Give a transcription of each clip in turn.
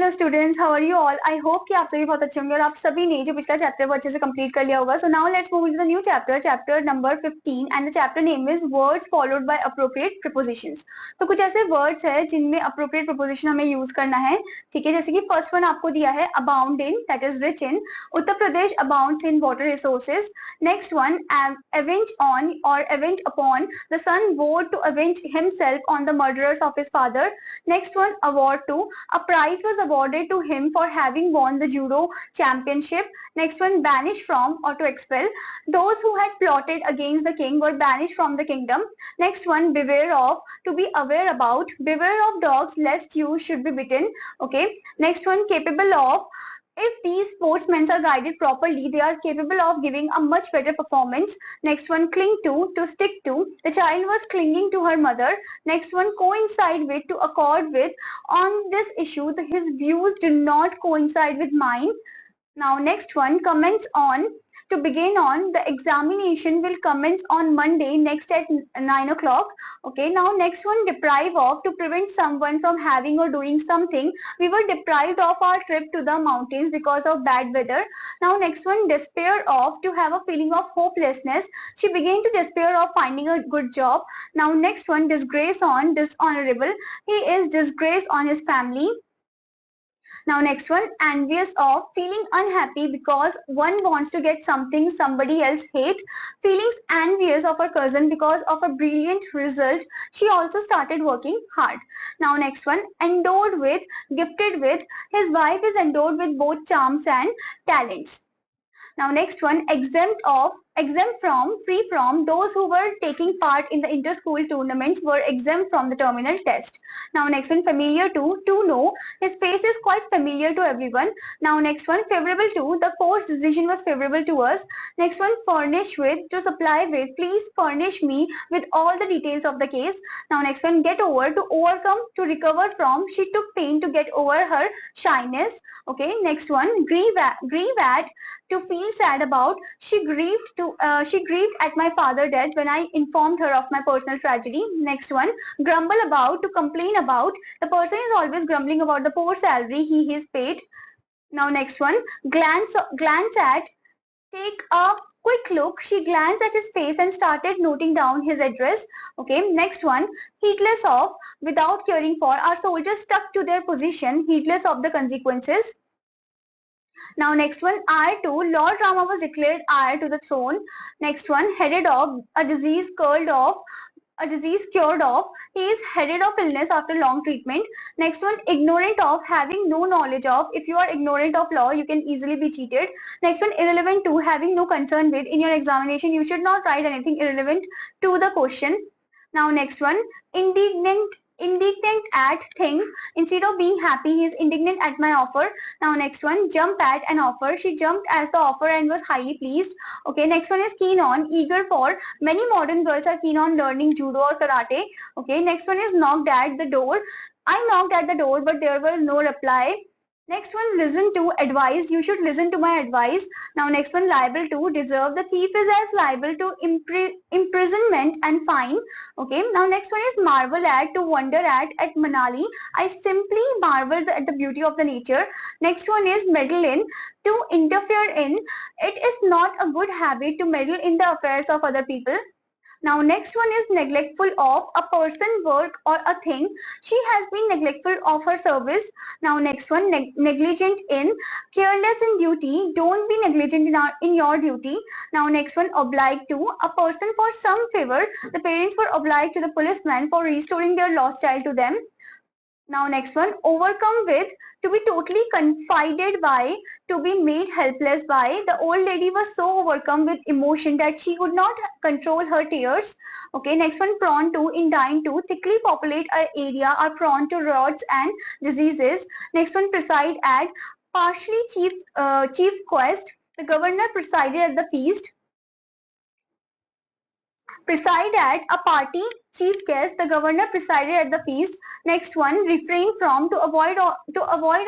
Hello students, how are you all? I hope कि आप सभी बहुत अच्छे होंगे और आप सभी ने जो पिछला चैप्टर वो अच्छे से कंप्लीट कर लिया होगा. So now let's move into the new chapter, chapter number 15, and the chapter name is words followed by appropriate prepositions. तो कुछ ऐसे वर्ड्स है जिनमें अप्रोप्रिएट प्रीपोजिशन हमें यूज करना है. ठीक है, जैसे कि फर्स्ट वन आपको दिया है abound in, that is rich in. Uttar Pradesh abounds in water resources. Next one avenge on or avenge upon, the son vowed to avenge himself on the murderers of his father. Next one, award to, a prize was awarded to him for having won the judo championship. Next one, banish from or to expel, those who had plotted against the king were banished from the kingdom. Next one, beware of, to be aware about, beware of dogs lest you should be bitten. Okay. Next one, capable of, if these sportsmen are guided properly, they are capable of giving a much better performance. Next one, cling to stick to. The child was clinging to her mother. Next one, coincide with, to accord with. On this issue, his views do not coincide with mine. Now, next one, comments on. To begin on, the examination will commence on Monday next at 9 o'clock. Okay, now next one, deprive of, to prevent someone from having or doing something. We were deprived of our trip to the mountains because of bad weather. Now next one, despair of, to have a feeling of hopelessness. She began to despair of finding a good job. Now next one, disgrace on, dishonorable. He is disgraced on his family. Now next one, envious of, feeling unhappy because one wants to get something somebody else hate. Feelings envious of her cousin because of a brilliant result. She also started working hard. Now next one, endowed with, gifted with. His wife is endowed with both charms and talents. Now next one, exempt of, exempt from, free from. Those who were taking part in the inter-school tournaments were exempt from the terminal test. Now next one, familiar to know. His face is quite familiar to everyone. Now next one, favorable to. The court's decision was favorable to us. Next one, furnish with, to supply with. Please furnish me with all the details of the case. Now next one, get over, to overcome, to recover from. She took pain to get over her shyness. Okay, next one, grieve at, to feel sad about. She grieved at my father death when I informed her of my personal tragedy. Next one, grumble about, to complain about. The person is always grumbling about the poor salary he is paid. Now next one, glance at, take a quick look. She glanced at his face and started noting down his address. Okay, next one, heedless of, without caring for. Our soldiers stuck to their position, heedless of the consequences. Now next one, heir to. Lord Rama was declared heir to the throne. Next one, headed of, a disease cured of, a disease cured of. He is headed of illness after long treatment. Next one, ignorant of, having no knowledge of. If you are ignorant of law, you can easily be cheated. Next one, irrelevant to, having no concern with. In your examination, you should not write anything irrelevant to the question. Now next one, indignant at thing. Instead of being happy, he is indignant at my offer. Now next one, jump at an offer. She jumped as the offer and was highly pleased. Okay, next one is keen on, eager for. Many modern girls are keen on learning judo or karate. Okay, next one is knocked at the door. I knocked at the door, but there was no reply. Next one, listen to, advise. You should listen to my advice. Now next one, liable to, deserve. The thief is as liable to imprisonment and fine. Okay. Now next one is marvel at, to wonder at Manali. I simply marveled at the beauty of the nature. Next one is meddle in, to interfere in. It is not a good habit to meddle in the affairs of other people. Now next one is neglectful of, a person, work or a thing. She has been neglectful of her service. Now next one, negligent in, careless in duty. Don't be negligent in your duty. Now next one, obliged to, a person for some favor. The parents were obliged to the policeman for restoring their lost child to them. Now next one, overcome with, to be totally confided by, to be made helpless by. The old lady was so overcome with emotion that she could not control her tears. Okay, next one, prone to, indigned to, thickly populate an area, are prone to rots and diseases. Next one, preside at, partially chief quest. The governor presided at the feast. Preside at, a party chief guest, the governor presided at the feast. Next one, refrain from, to avoid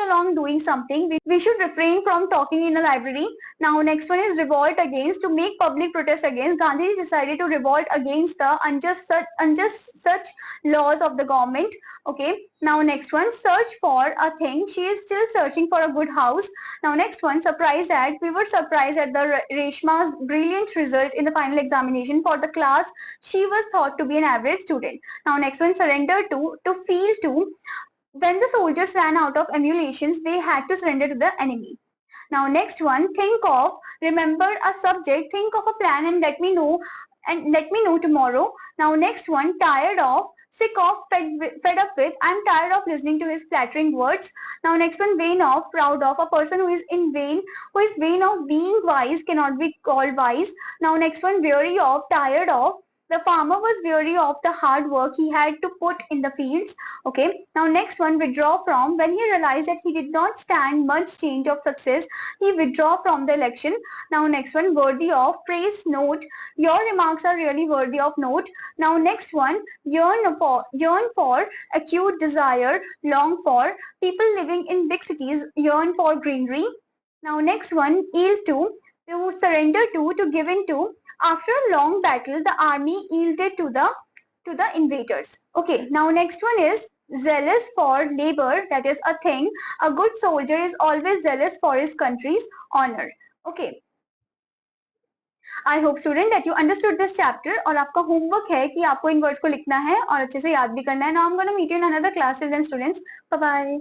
along doing something. We should refrain from talking in a library. Now next one is revolt against, to make public protest against. Gandhi decided to revolt against the unjust such laws of the government. Okay. Now next one, search for a thing. She is still searching for a good house. Now next one, surprised at. We were surprised at the Reshma's brilliant result in the final examination for the class. She was thought to be an average student. Now next one, surrender to feel to. When the soldiers ran out of emulations, they had to surrender to the enemy. Now next one, think of, remember a subject, think of a plan and let me know tomorrow. Now next one, tired of, sick of, fed up with, I'm tired of listening to his flattering words. Now next one, vain of, proud of, a person who is vain of being wise cannot be called wise. Now next one, weary of, tired of, the farmer was weary of the hard work he had to put in the fields. Okay. Now next one, withdraw from. When he realized that he did not stand much chance of success, he withdraw from the election. Now next one, worthy of. Praise note. Your remarks are really worthy of note. Now next one, yearn for, acute desire, long for. People living in big cities yearn for greenery. Now next one, yield to surrender to give in to. After a long battle, the army yielded to the invaders. Okay, now next one is zealous for labor, that is a thing. A good soldier is always zealous for his country's honor. Okay. I hope student that you understood this chapter और आपका homework है कि आपको इन words को लिखना है और अच्छे से याद भी करना है. Now I am gonna meet you in another class. Till then students, bye bye.